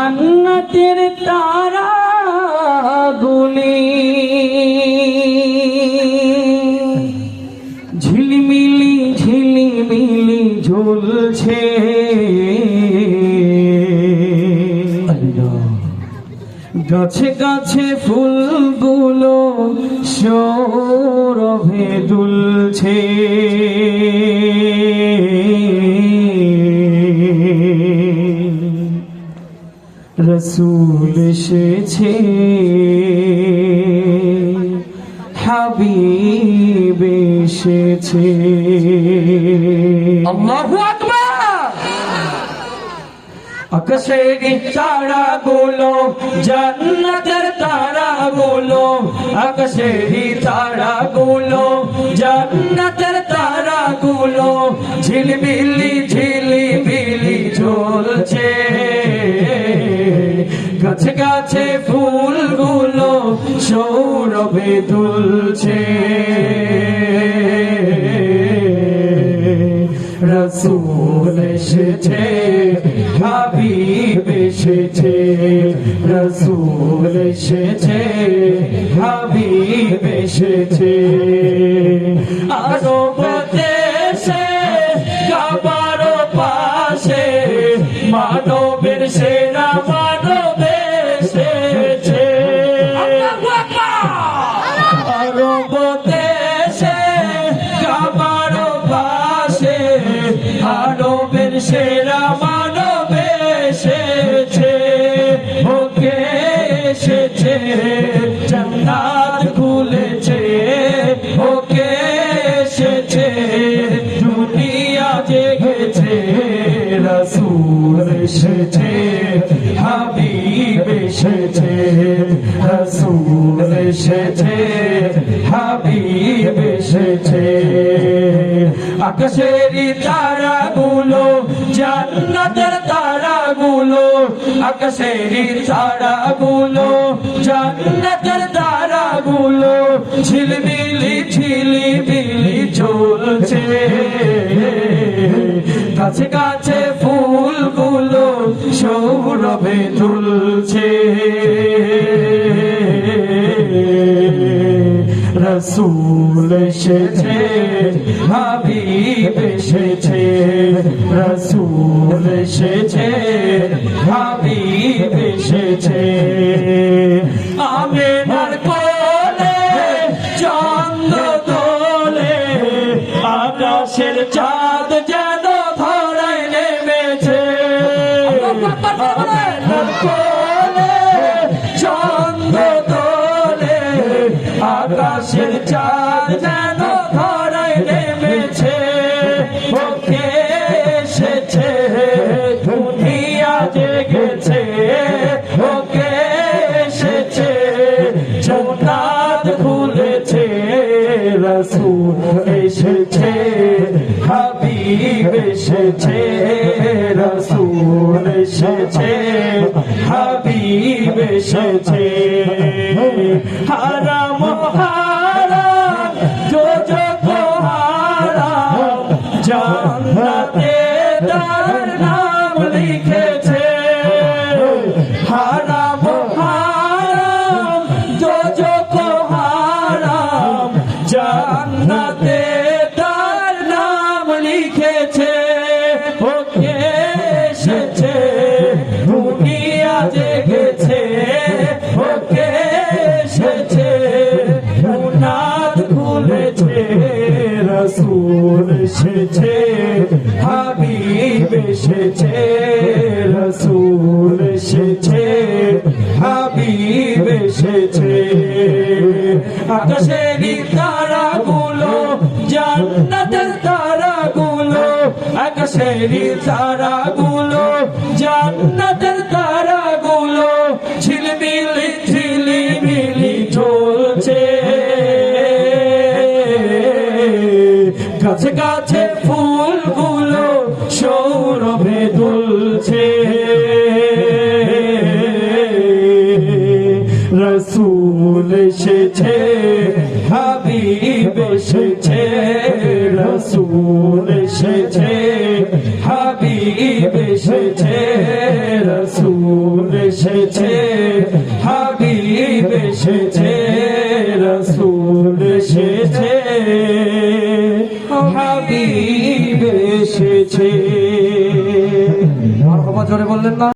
জান্নাতের তারাগুলি ঝিলিমিলি ঝিলিমিলি ঝুলছে, গাছে গাছে ফুলগুলো সৌরভে দুলছে। রসূল এসেছে, হাবিব এসেছে। আল্লাহু আকবার। আকাশের তারাগুলো জান্নাতের তারাগুলো, আকাশের তারাগুলো জান্নাতের তারাগুলো ঝিলমিলি ঝিলিমিলি ঝুলছে, গাছে গাছে ফুলগুলো সৌরভে দুলছে। রসূল এসেছে, হাবিব এসেছে, রসূল এসেছে, হাবিব এসেছে। আরব দেশে কাবার পাশে মানবের সেরা মানব এসেছে। আরব দেশে কাবার পাশে মানবের সেরা মানব এসেছে। ওকে এসেছে, জান্নাত খুলেছে, ওকে এসেছে, দুনিয়া জেগেছে। রসূল এসেছে, হাবিব এসেছে, রসূল এসেছে, হাবিব এসেছে। আকাশের তারাগুলো জান্নাতের তারাগুলো, আকাশের তারাগুলো জান্নাতের তারাগুলো ঝিলমিলি ঝিলিমিলি ঝুলছে, গাছে গাছে ফুলগুলো সৌরভে দুলছে। রসূল এসেছে, হাবিব এসেছে, রসূল এসেছে, হাবিব এসেছে। আমিনার কোলে চাঁদ দোলে, আকাশের চাঁদ যেন ধরায় নেমেছে। আমিনার কোলে চাঁদ দোলে, আকাশের চাঁদ যেন ধরায় নেমেছে। ওকে এসেছে, দুনিয়া জেগেছে, ওকে এসেছে, জান্নাত খুলেছে। রসূল এসেছে, হাবিব এসেছে, রসূল এসেছে, হাবিব এসেছে। হারাম হারাম দোজখ হারাম, জান্নাতে তার নাম লিখেছে। হারাম হারাম দোজখ হারাম, জান্নাতে তার নাম লিখেছে। ওকে এসেছে, দুনিয়া জেগেছে, ওকে এসেছে, জান্নাত খুলেছে। রসূল এসেছে, হাবিব এসেছে, রসূল এসেছে, হাবিব এসেছে। আকাশের তারাগুলো জান্নাতের তারাগুলো, আকাশের তারাগুলো জান্নাতের তারাগুলো ঝিলমিলি ঝিলিমিলি ঝুলছে, গাছে গাছে ফুলগুলো সৌরভে দুলছে। রসূল এসেছে, হাবিব এসেছে, রসূল এসেছে, হাবিব এসেছে, রসূল এসেছে হাবিব এসেছে রসুল এসেছে হাবিব এসেছে। আর জোরে বললেন না।